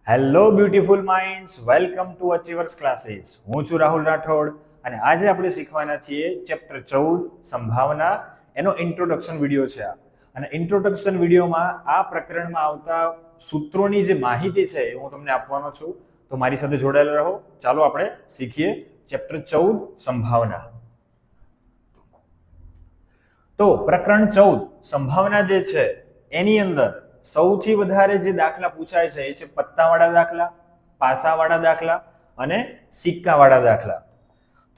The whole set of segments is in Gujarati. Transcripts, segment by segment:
Hello beautiful minds, welcome to achievers classes. હું છું રાહુલ રાઠોડ અને આજે આપણે શીખવાના છીએ ચેપ્ટર 14 સંભાવના. એનો ઇન્ટ્રોડક્શન વિડીયો છે આ. અને ઇન્ટ્રોડક્શન વિડીયોમાં આ પ્રકરણમાં આવતા સૂત્રોની જે માહિતી છે એ હું તમને આપવાનો છું. તો મારી સાથે જોડાયેલા રહો. ચાલો આપણે શીખીએ ચેપ્ટર 14 સંભાવના. તો પ્રકરણ 14 સંભાવના જે છે એની અંદર સૌથી વધારે જે દાખલા પૂછાય છે એ છે પત્તાવાળા દાખલા, પાસાવાળા દાખલા અને સિક્કાવાળા દાખલા.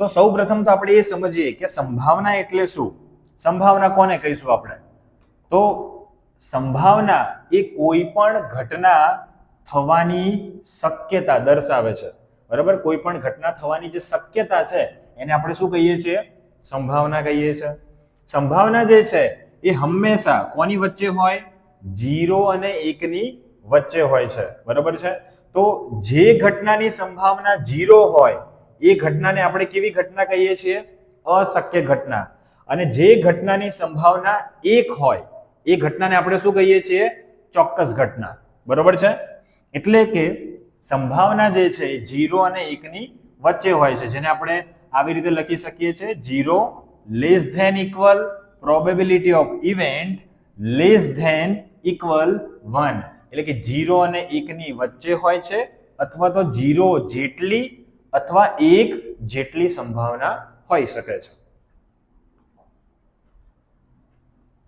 તો સૌપ્રથમ તો આપણે એ સમજીએ કે સંભાવના એટલે શું. સંભાવના કોને કહીશું આપણે? તો સંભાવના એ કોઈ પણ ઘટના થવાની શક્યતા દર્શાવે છે. બરાબર? કોઈ પણ ઘટના થવાની જે શક્યતા છે એને આપણે શું કહીએ છીએ? સંભાવના કહીએ છીએ. સંભાવના જે છે એ હંમેશા કોની વચ્ચે હોય? 0 અને 1 ની વચ્ચે હોય છે. બરાબર છે? તો જે ઘટનાની સંભાવના 0 હોય એ ઘટનાને આપણે કેવી ઘટના કહીએ છીએ? અશક્ય ઘટના. અને જે ઘટનાની સંભાવના 1 હોય એ ઘટનાને આપણે શું કહીએ છીએ? ચોક્કસ ઘટના. બરાબર છે? એટલે કે સંભાવના જે છે એ 0 અને 1 ની વચ્ચે હોય છે, જેને આપણે આવી રીતે લખી શકીએ છીએ 0 less than equal probability of event less than equal 1. એટલે કે 0 અને 1 ની વચ્ચે હોય છે અથવા તો 0 જેટલી અથવા 1 જેટલી સંભાવના હોઈ શકે છે.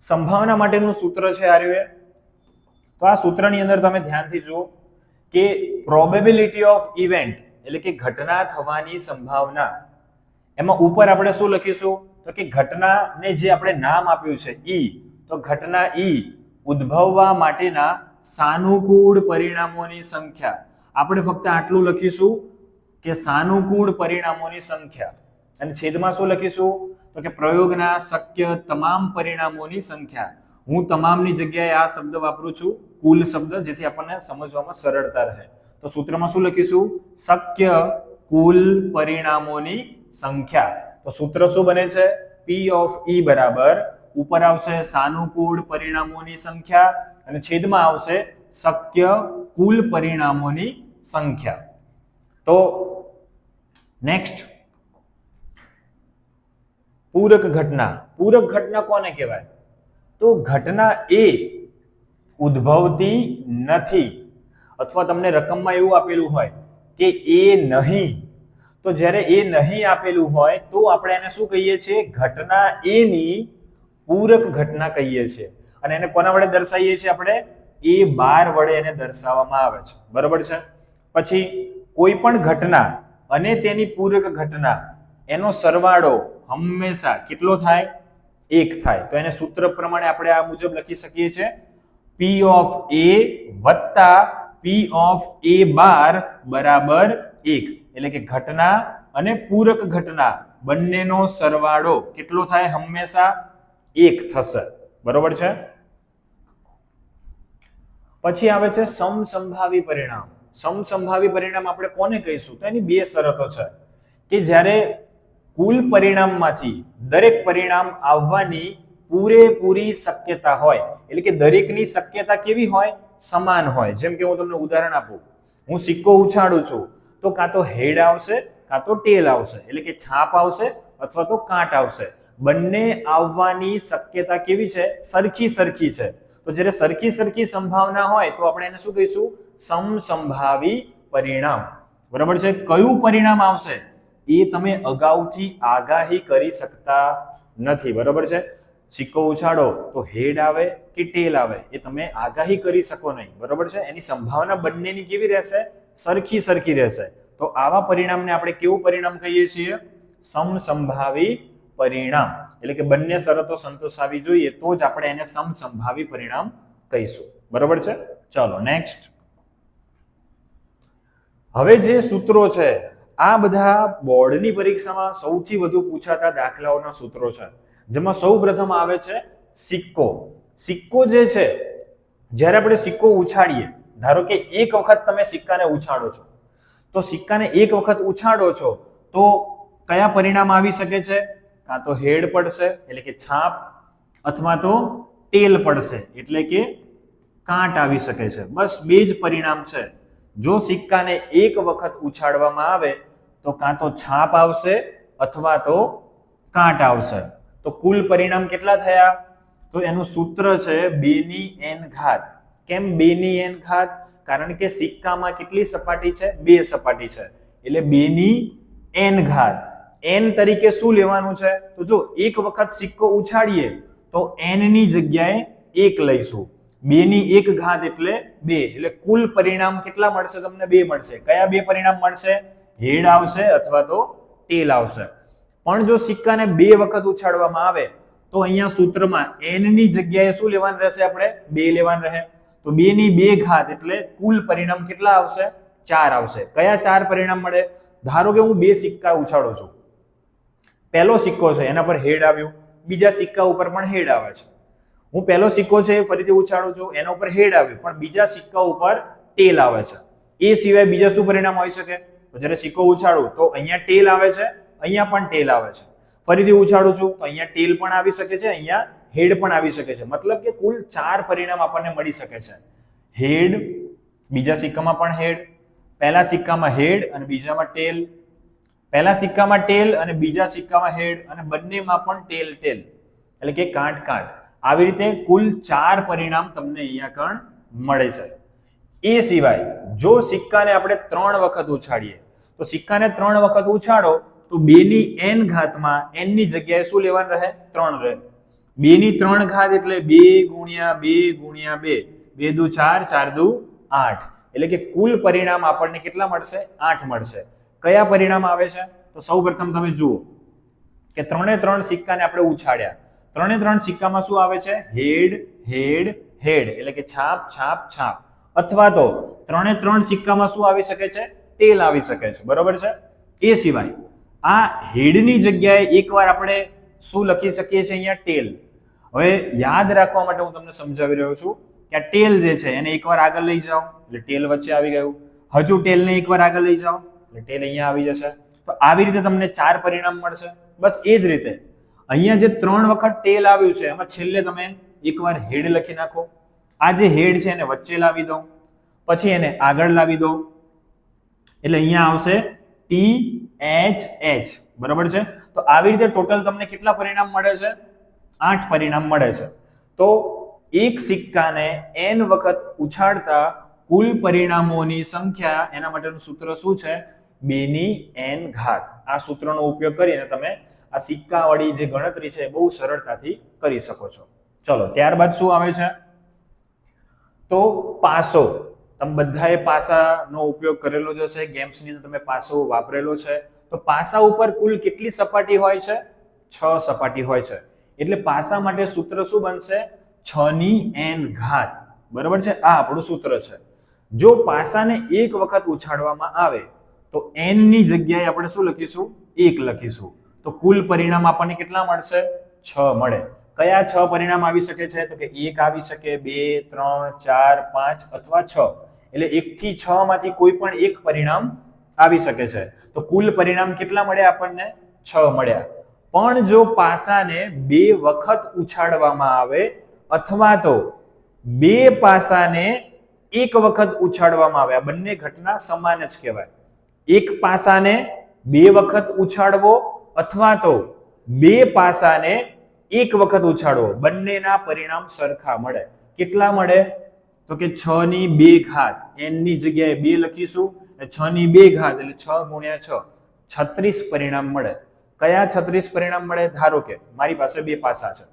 સંભાવના માટેનું સૂત્ર છે આ રહ્યું. તો આ સૂત્રની અંદર તમે ધ્યાનથી જુઓ કે પ્રોબેબિલિટી ઓફ ઇવેન્ટ એટલે કે ઘટના થવાની સંભાવના, એમાં ઉપર આપણે શું લખીશું? તો કે ઘટનાને જે આપણે નામ આપ્યું છે ઈ, તો ઘટના ઈ ઉદ્ભવવા માટેના સાનુકૂળ પરિણામોની સંખ્યા. આપણે ફક્ત આટલું લખીશું કે સાનુકૂળ પરિણામોની સંખ્યા. અને છેદમાં શું લખીશું? તો કે પ્રયોગના શક્ય તમામ પરિણામોની સંખ્યા. હું તમામની જગ્યાએ આ શબ્દ વાપરું છું, કુલ શબ્દ, જેથી આપણને સમજવામાં સરળતા રહે. તો સૂત્રમાં શું લખીશું? શક્ય કુલ પરિણામોની સંખ્યા. તો સૂત્ર શું બને છે? P of E બરાબર ઉપર આવશે સાનુકૂળ પરિણામોની સંખ્યા અને છેદમાં આવશે શક્ય કુલ પરિણામોની સંખ્યા. તો નેક્સ્ટ પૂરક ઘટના. પૂરક ઘટના કોને કહેવાય? તો ઘટના એ ઉદ્ભવતી નથી અથવા તમને રકમમાં એવું આપેલું હોય કે એ નહીં, તો જ્યારે એ નહીં આપેલું હોય તો આપણે એને શું કહીએ છીએ? ઘટના એ ની પૂરક ઘટના કહીએ છીએ. અને એને કોના વડે દર્શાવીએ છીએ આપણે? A12 વડે એને દર્શાવવામાં આવે છે. બરાબર છે? પછી કોઈ પણ ઘટના અને તેની પૂરક ઘટના એનો સરવાળો હંમેશા કેટલો થાય? 1 થાય. તો એને સૂત્ર પ્રમાણે આપણે આ મુજબ લખી શકીએ છીએ P of A વત્તા P of A12 બરાબર 1. એટલે કે ઘટના અને પૂરક ઘટના બંનેનો સરવાળો કેટલો થાય? હંમેશા 1 થશે. બરોબર છે? પછી આવે છે સમસંભાવી પરિણામ. સમસંભાવી પરિણામ આપણે કોને કહીશું? તો એની બે શરતો છે કે જ્યારે કુલ પરિણામમાંથી દરેક પરિણામ આવવાની પૂરેપૂરી શક્યતા હોય, એટલે કે દરેકની શક્યતા કેવી હોય? સમાન હોય. જેમ કે હું તમને ઉદાહરણ આપું, હું સિક્કો ઉછાળું છું તો કાં તો હેડ આવશે કાં તો ટેલ આવશે, એટલે કે છાપ આવશે અથવા તો કાંટ આવશે. બંને આવવાની શક્યતા કેવી છે? સરખી છે. તો જ્યારે સરખી સંભાવના હોય તો આપણે એને શું કહીશું? સમસંભાવી પરિણામ. બરાબર છે? કયું પરિણામ આવશે એ તમે અગાઉથી આગાહી કરી શકતા નથી. બરાબર છે? સિક્કો ઉછાળો તો હેડ આવે કે ટેલ આવે એ તમે આગાહી કરી શકો નહીં. બરાબર છે? એની સંભાવના બંનેની કેવી રહેશે? સરખી રહેશે. તો આવા પરિણામને આપણે કેવું પરિણામ કહીએ છીએ? સમસંભાવી પરિણામ. એટલે કે બંને શરતો સંતોષાવી જોઈએ તો જ આપણે એને સમસંભાવી પરિણામ કહીશું. બરાબર છે? ચાલો નેક્સ્ટ. હવે જે સૂત્રો છે આ બધા બોર્ડની પરીક્ષામાં સૌથી વધુ પૂછાતા દાખલાઓના સૂત્રો છે, જેમાં સૌપ્રથમ આવે છે સિક્કો. સિક્કો જે છે, જ્યારે આપણે સિક્કો ઉછાળીએ, ધારો કે એક વખત તમે સિક્કાને ઉછાળો છો, તો સિક્કાને એક વખત ઉછાળો છો તો કયા પરિણામ આવી શકે છે? કાં તો હેડ પડશે એટલે કે છાપ, અથવા તો ટેલ પડશે એટલે કે કાંટ આવી શકે છે. બસ બે જ પરિણામ છે. જો સિક્કાને એક વખત ઉછાળવામાં આવે તો કાં તો છાપ આવશે અથવા તો કાંટ આવશે. તો કુલ પરિણામ કેટલા થયા? તો એનું સૂત્ર છે 2 ની n ઘાત. કેમ 2 ની n ઘાત? કારણ કે સિક્કામાં કેટલી સપાટી છે? 2 સપાટી છે, એટલે 2 ની n ઘાત. n તરીકે શું લેવાનું છે? તો જો એક વખત સિક્કો ઉછાળીએ તો n ની જગ્યાએ 1 લઈશું. 2 ની 1 ઘાત એટલે 2, એટલે કુલ પરિણામ કેટલા મળશે? તમને 2 મળશે. કયા 2 પરિણામ મળશે? હેડ આવશે અથવા તો ટેલ આવશે. પણ જો સિક્કાને 2 વખત ઉછાળવામાં આવે તો અહીંયા સૂત્રમાં n ની જગ્યાએ શું લેવાનું રહેશે? આપણે 2 લેવાનું રહે. તો 2 ની 2 ઘાત એટલે કુલ પરિણામ કેટલા આવશે? 4 આવશે. કયા 4 પરિણામ મળે? ધારો કે હું 2 સિક્કા ઉછાળું છું. પહેલો સિક્કો છે એના પર હેડ આવ્યું, બીજા સિક્કા ઉપર પણ હેડ આવે છે. હું પહેલો સિક્કો છે ફરીથી ઉછાળું છું, એના ઉપર હેડ આવ્યું, પણ બીજા સિક્કા ઉપર ટેલ આવે છે. એ સિવાય બીજા શું પરિણામ હોઈ શકે? તો જ્યારે સિક્કો ઉછાળું તો અહીંયા ટેલ આવે છે, અહીંયા પણ ટેલ આવે છે. ફરીથી ઉછાળું છું તો અહીંયા ટેલ પણ આવી શકે છે, અહીંયા હેડ પણ આવી શકે છે. મતલબ કે કુલ 4 પરિણામ આપણને મળી શકે છે. હેડ, બીજા સિક્કામાં પણ હેડ, પહેલા સિક્કામાં હેડ અને બીજામાં ટેલ, પહેલા સિક્કામાં ટેલ અને બીજા સિક્કામાં હેડ, અને બંનેમાં પણ ટેલ ટેલ, એટલે કે કાંટ કાંટ. આવી રીતે કુલ 4 પરિણામ તમને અહીંયા કણ મળે છે. એ સિવાય જો સિક્કાને આપણે 3 વખત ઉછાળીએ તો સિક્કાને 3 વખત ઉછાળો તો 2 ની n ઘાતમાં n ની જગ્યાએ શું લેવાનું રહે? 3 રહે. 2 ની 3 ઘાત એટલે 2 ગુણ્યા 2 ગુણ્યા 2, 2 દુ 4, 4 દુ 8, એટલે કે કુલ પરિણામ આપણને કેટલા મળશે? 8 મળશે. કયા પરિણામ આવે છે? તો સૌપ્રથમ તમે જુઓ કે 3 સિક્કાને આપણે ઉછાળ્યા. 3 સિક્કામાં શું આવે છે? હેડ હેડ હેડ, એટલે કે છાપ છાપ છાપ. અથવા તો 3 સિક્કામાં શું આવી શકે છે? ટેલ આવી શકે છે. બરોબર છે? એ સિવાય આ હેડની જગ્યાએ એકવાર આપણે શું લખી શકીએ છીએ? અહીંયા ટેલ. હવે યાદ રાખવા માટે હું તમને સમજાવી રહ્યો છું કે આ ટેલ જે છે એને એકવાર આગળ લઈ જાઓ એટલે ટેલ વચ્ચે આવી ગયું. હજુ ટેલને એકવાર આગળ લઈ જાઓ એટલે ટેલ અહીંયા આવી જશે. તો આવી રીતે તમને 4 પરિણામ મળશે. બસ એ જ રીતે અહીંયા જે 3 વખત ટેલ આવ્યું છે એમાં છેલ્લે તમે એકવાર હેડ લખી નાખો. આ જે હેડ છે એને વચ્ચે લાવી દો, પછી એને આગળ લાવી દો, એટલે અહીંયા આવશે THH. બરાબર છે? તો આવી રીતે ટોટલ તમને કેટલા પરિણામ મળે છે? 8 પરિણામ મળે છે. તો એક સિક્કાને n વખત ઉછાળતા કુલ પરિણામોની સંખ્યા, એના માટેનું સૂત્ર શું છે? 2 ની n ઘાત. આ સૂત્રનો ઉપયોગ કરીને તમે આ સિક્કાવાળી જે ગણતરી છે બહુ સરળતાથી કરી શકો છો. ચલો ત્યારબાદ શું આવે છે? તો પાસો. તમે બધાએ પાસાનો ઉપયોગ કરેલો જ હશે, ગેમ્સની અંદર તમે પાસો વાપરેલો છે. તો પાસા ઉપર કુલ કેટલી સપાટી હોય છે? 6 સપાટી હોય છે. એટલે પાસા માટે સૂત્ર શું બનશે? 6 ની n ઘાત. બરાબર છે? આ આપણું સૂત્ર છે. જો પાસાને એક વખત ઉછાળવામાં આવે તો n ની જગ્યાએ આપણે શું લખીશું? 1 લખીશું. તો કુલ પરિણામ આપણને કેટલા મળશે? 6 મળે. કયા 6 પરિણામ આવી શકે છે? તો કે 1 આવી શકે, 2, 3, 4, 5 અથવા 6. એટલે 1 થી 6 માંથી કોઈ પણ એક પરિણામ આવી શકે છે. તો કુલ પરિણામ કેટલા મળ્યા આપણને? 6 મળ્યા. પણ જો પાસાને 2 વખત ઉછાળવામાં આવે અથવા તો 2 પાસાને 1 વખત ઉછાળવામાં આવે, આ બંને ઘટના સમાન જ કહેવાય. એક પાસાને 2 વખત ઉછાળવો અથવા તો 2 પાસાને 1 વખત ઉછાળવો, બંનેના પરિણામ સરખા મળે. કેટલા મળે? તો કે 6 ની 2 ઘાત, n ની જગ્યાએ 2 લખીશું, 6 ની 2 ઘાત એટલે 6 ગુણ્યા 6, 36 પરિણામ મળે. કયા 36 પરિણામ મળે? ધારો કે મારી પાસે 2 પાસા છે,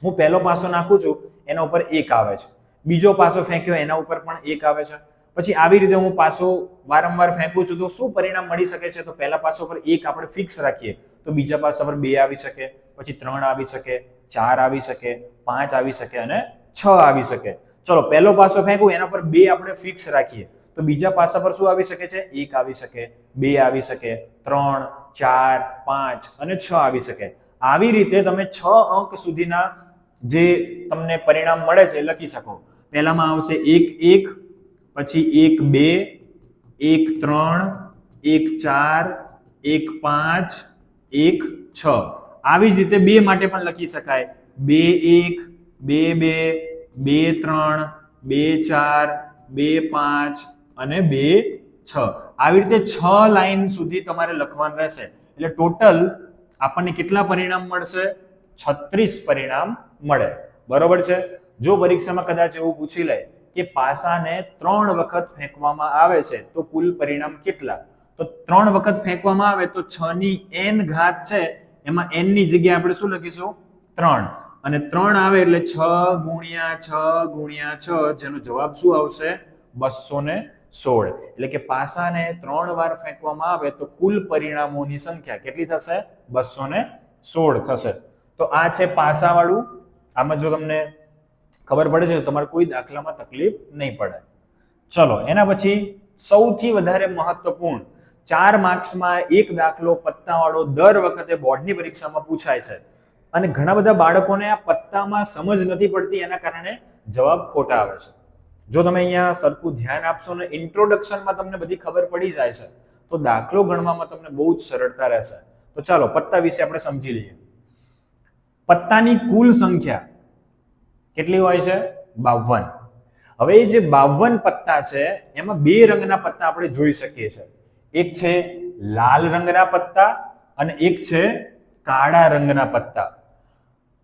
હું પહેલો પાસો નાખું છું એના ઉપર 1 આવે છે, બીજો પાસો ફેંક્યો એના ઉપર પણ 1 આવે છે. પછી આવી રીતે હું પાસો વારંવાર ફેંકું છું તો શું પરિણામ મળી શકે છે? તો પહેલા પાસો પર 1 આપણે ફિક્સ રાખીએ તો બીજા પાસા પર 2 આવી શકે, પછી 3 આવી શકે, 4 આવી શકે, 5 આવી શકે અને 6 આવી શકે. ચલો પહેલો પાસો ફેંકું એના પર 2 આપણે ફિક્સ રાખીએ તો બીજા પાસા પર શું આવી શકે છે? 1 આવી શકે, 2 આવી શકે, 3, 4, 5 અને 6 આવી શકે. આવી રીતે તમે 6 અંક સુધીના જે તમને પરિણામ મળે છે એ લખી શકો. પહેલામાં આવશે 1 1, પછી 1 2, 1 3, 1 4, 1 5, 1 6. આવી જ રીતે 2 માટે પણ લખી શકાય. 2 1, 2 2, 2 3, 2 4, 2 5, અને 2 6 આવી રીતે 6 લાઈન સુધી તમારે લખવાનું રહેશે એટલે ટોટલ આપણને કેટલા પરિણામ મળશે 36 પરિણામ મળે બરોબર છે જો પરીક્ષામાં કદાચ એવું પૂછી લે કે પાસાને 3 વખત ફેંકવામાં આવે છે તો કુલ પરિણામ કેટલા તો 3 વખત ફેંકવામાં આવે તો 6 ની n ઘાત છે એમાં n ની જગ્યાએ આપણે શું લખીશું 3 અને 3 આવે એટલે 6 ગુણ્યા 6 ગુણ્યા 6 જેનો જવાબ શું આવશે 216 એટલે કે પાસાને 3 વાર ફેંકવામાં આવે તો કુલ પરિણામોની સંખ્યા કેટલી થશે 216 થશે તો આ છે પાસાવાળું આમાં જો તમને ખબર પડે છે તો તમારે કોઈ દાખલામાં તકલીફ નહીં પડે ચલો એના પછી સૌથી વધારે મહત્વપૂર્ણ 4 માર્ક્સમાં એક દાખલો પત્તાવાળો દર વખતે બોર્ડની પરીક્ષામાં પૂછાય છે અને ઘણા બધા બાળકોને આ પત્તામાં સમજ નથી પડતી એના કારણે જવાબ ખોટા આવે છે જો તમે અહીંયા સરખું ધ્યાન આપશો ને ઇન્ટ્રોડક્શનમાં તમને બધી ખબર પડી જાય છે તો દાખલો ગણવામાં તમને બહુ જ સરળતા રહેશે તો ચાલો પત્તા વિશે આપણે સમજી લઈએ પત્તાની કુલ સંખ્યા કેટલી હોય છે 52 હવે એ જે 52 પત્તા છે એમાં બે રંગના પત્તા આપણે જોઈ શકીએ છીએ એક છે લાલ રંગના પત્તા અને એક છે કાળા રંગના પત્તા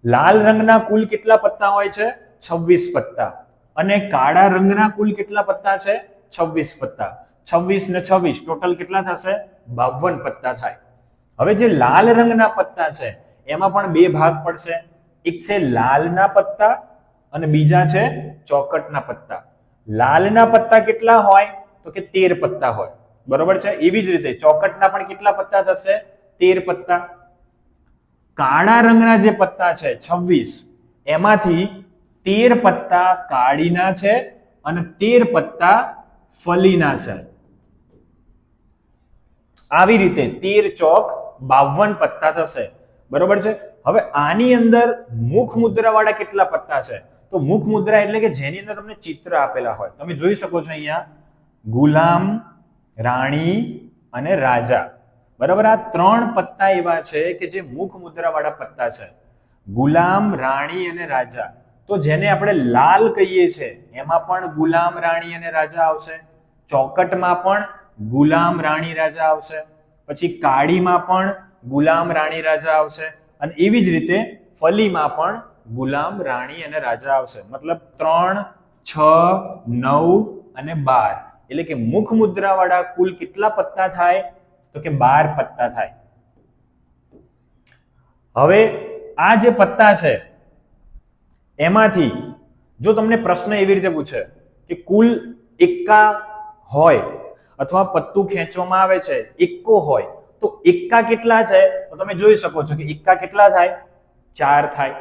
લાલ રંગના કુલ કેટલા પત્તા હોય છે 26 પત્તા અને કાળા રંગના કુલ કેટલા પત્તા છે 26 પત્તા 26 ને 26 ટોટલ કેટલા થશે 52 પત્તા થાય હવે જે લાલ રંગના પત્તા છે એમાં પણ બે ભાગ પડશે એક છે લાલના પત્તા અને બીજા છે ચોકટના પત્તા લાલના પત્તા કેટલા હોય તો કે 13 પત્તા હોય બરોબર છે એવી જ રીતે ચોકટના પણ કેટલા પત્તા થશે 13 પત્તા કાળા રંગના જે પત્તા છે 26 એમાંથી 13 પત્તા કાળીના છે અને 13 પત્તા ફલીના છે આવી રીતે 13 ચોક 52 પત્તા થશે બરોબર છે હવે આની અંદર મુખ મુદ્રા વાળા કેટલા પત્તા છે તો મુખ મુદ્રા એટલે કે જેની અંદર તમને ચિત્ર આપેલા હોય તમે જોઈ શકો છો અહીંયા ગુલામ રાણી અને રાજા બરાબર આ 3 પત્તા એવા છે કે જે મુખ મુદ્રા વાળા પત્તા છે ગુલામ રાણી અને રાજા તો જેને આપણે લાલ કહીએ છીએ એમાં પણ ગુલામ રાણી અને રાજા આવશે ચોકટમાં પણ ગુલામ રાણી રાજા આવશે પછી કાળીમાં પણ ગુલામ રાણી રાજા આવશે અને એવી જ રીતે ફલીમાં પણ ગુલામ રાણી અને રાજા આવશે મતલબ 3 6 9 અને 12 એટલે કે મુખ મુદ્રા વાળા કુલ કેટલા પત્તા થાય તો કે 12 પત્તા થાય હવે આ જે પત્તા છે એમાંથી જો તમને પ્રશ્ન એવી રીતે પૂછે કે કુલ એક્કા હોય અથવા પત્તું ખેંચવામાં આવે છે એક્કો હોય તો એક્કા કેટલા છે તો તમે જોઈ શકો છો કે એક્કા કેટલા થાય 4 થાય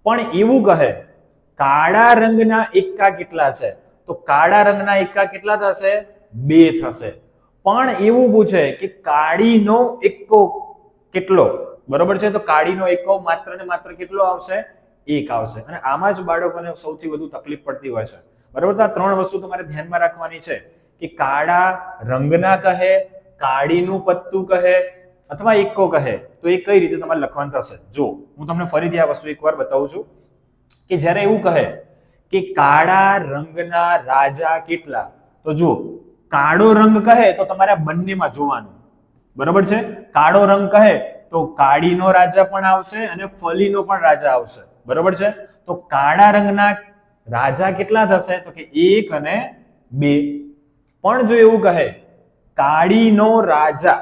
પણ એવું કહે કાળા રંગના એક્કા કેટલા છે તો કાળા રંગના એક્કા કેટલા થશે 2 થશે પણ એવું પૂછે કે કાળીનો એક્કો કેટલો બરોબર છે તો કાળીનો એક્કો માત્ર ને માત્ર કેટલો આવશે 1 આવશે અને આમાં જ બાળકોને સૌથી વધુ તકલીફ પડતી હોય છે બરોબર તો આ 3 વસ્તુ તમારે ધ્યાનમાં રાખવાની છે કે કાળા રંગના કહે કાળીનું પત્તું કહે અથવા એક્કો કહે તો એ કઈ રીતે તમારે લખવાનું થશે જો હું તમને ફરીથી આ વસ્તુ એકવાર બતાવું છું કે જ્યારે એવું કહે કે કાળા રંગના રાજા કેટલા તો જો કાળો રંગ કહે તો તમારે બંનેમાં જોવાનું બરોબર છે કાળો રંગ કહે તો કાળીનો રાજા પણ આવશે અને ફલીનો પણ રાજા આવશે બરોબર છે તો કાળા રંગના રાજા કેટલા થશે તો કે 1 અને 2 પણ જો એવું કહે કાળીનો રાજા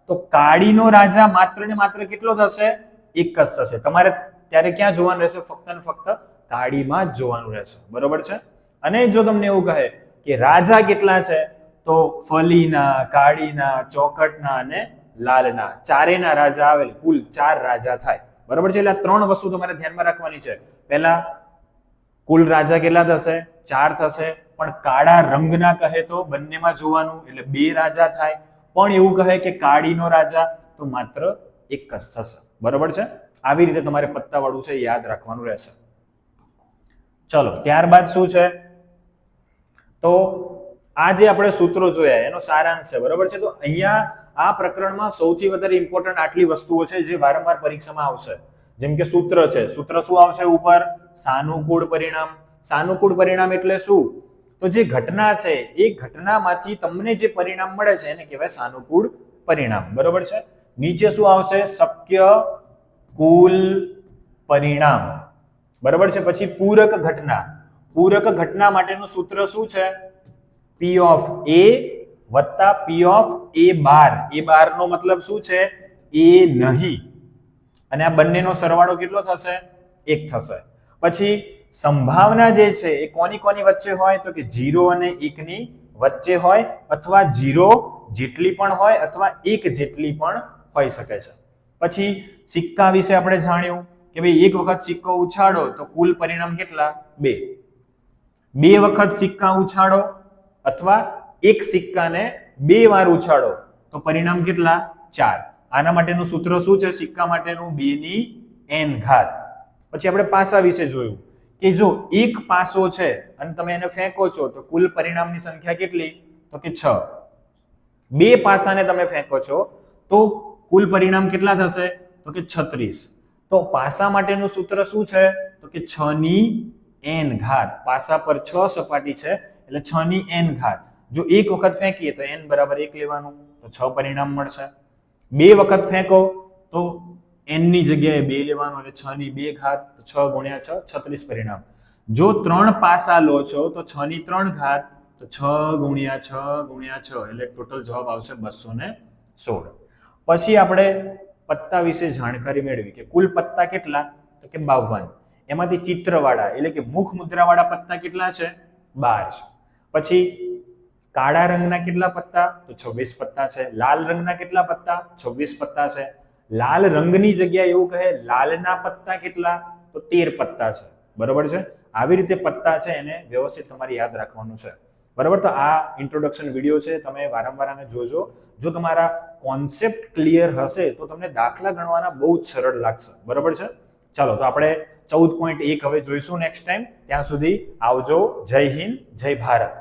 તો કાળીનો રાજા માત્ર ને માત્ર કેટલો થશે 1 જ થશે તમારે ત્યારે ક્યાં જોવાનું રહેશે ફક્ત ને ફક્ત કાળીમાં જ જોવાનું રહેશે બરોબર છે અને જો તમને એવું કહે કે રાજા કેટલા છે તો ફલીના કાળીના ચોકટના અને લાલના ચારેના રાજા આવેલ કુલ 4 રાજા થાય બરોબર છે એટલે આ 3 વસ્તુ તમારે ધ્યાનમાં રાખવાની છે પહેલા કુલ રાજા કેટલા થશે 4 થશે પણ કાળા રંગના કહે તો બંનેમાં જોવાનું એટલે 2 રાજા થાય પણ એવું કહે કે કાળીનો રાજા તો માત્ર 1 જ થશે બરોબર છે આવી રીતે તમારે પત્તાવાળું છે યાદ રાખવાનું રહેશે ચલો ત્યારબાદ શું છે તો આ જે આપણે સૂત્રો જોયા એનો સારાંશ છે બરોબર છે તો અહીંયા આ પ્રકરણમાં સૌથી વધારે ઇમ્પોર્ટન્ટ આટલી વસ્તુઓ છે જે વારંવાર પરીક્ષામાં આવશે જેમ કે સૂત્ર છે સૂત્ર શું આવશે ઉપર સાનુકૂળ પરિણામ એટલે શું તો જે ઘટના છે એ ઘટનામાંથી તમને જે પરિણામ મળે છે એને કહેવાય સાનુકૂળ પરિણામ. બરોબર છે. નીચે શું આવશે? શક્ય કુલ પરિણામ. બરોબર છે. પછી પૂરક ઘટના. પૂરક ઘટના માટેનું સૂત્ર શું છે? P of A વત્તા P of A bar. A બાર નો મતલબ શું છે? A નહીં. અને આ બંનેનો સરવાળો કેટલો થશે? 1 થશે. પછી સંભાવના જે છે એ કોની કોની વચ્ચે હોય? તો કે 0 અને 1 ની વચ્ચે હોય, અથવા 0 જેટલી પણ હોય અથવા 1 જેટલી પણ હોઈ શકે છે. પછી સિક્કા વિશે આપણે જાણ્યું કે ભાઈ એક વખત સિક્કો ઉછાળો તો કુલ પરિણામ કેટલા? 2. 2 વખત સિક્કા ઉછાળો અથવા એક સિક્કાને 2 વાર ઉછાળો તો પરિણામ કેટલા? 4. આના માટેનું સૂત્ર શું છે? સિક્કા માટેનું 2 ની n ઘાત. પછી આપણે પાસા વિશે જોયું કે જો એક પાસો છે અને તમે એને ફેંકો છો તો કુલ પરિણામની સંખ્યા કેટલી? તો કે 6. 2 પાસાને તમે ફેંકો છો તો કુલ પરિણામ કેટલા થશે? તો કે 36. તો પાસા માટેનું સૂત્ર શું છે? તો કે 6 ની n ઘાત. પાસા પર 6 સપાટી છે એટલે 6 ની n ઘાત. જો એક વખત ફેંકીએ તો n બરાબર 1 લેવાનું તો 6 પરિણામ મળશે. 2 વખત ફેંકો તો n ની જગ્યાએ 2 લેવાનું એટલે 6 ની 2 ઘાત. 6 ગુણ્યા 6 36 પરિણામ. જો 3 પાસા લો છો તો 6 ની 3 ઘાત તો 6 ગુણ્યા 6 ગુણ્યા 6 એટલે ટોટલ જવાબ આવશે 216. પછી આપણે પત્તા વિશે જાણકારી મેળવી કે કુલ પત્તા કેટલા? તો કે 52. એમાંથી ચિત્રવાળા એટલે કે મુખ મુદ્રાવાળા પત્તા કેટલા છે? 12 છે. પછી કાળા રંગના કેટલા પત્તા? તો 26 પત્તા છે. લાલ રંગના કેટલા પત્તા? 26 પત્તા છે. લાલ રંગની જગ્યાએ એવું કહે લાલના પત્તા કેટલા? તો 13 પત્તા છે. બરોબર છે. આવી રીતે પત્તા છે એને વ્યવસ્થિત તમારે યાદ રાખવાનું છે. બરાબર. તો આ ઇન્ટ્રોડક્શન વિડીયો છે, તમે વારંવાર આને જોજો. જો તમારા કોન્સેપ્ટ ક્લિયર હશે તો તમને દાખલા ગણવાના બહુ જ સરળ લાગશે. બરાબર છે. ચાલો તો આપણે 14.1 હવે જોઈશું નેક્સ્ટ ટાઈમ. ત્યાં સુધી આવજો. જય હિન્દ, જય ભારત.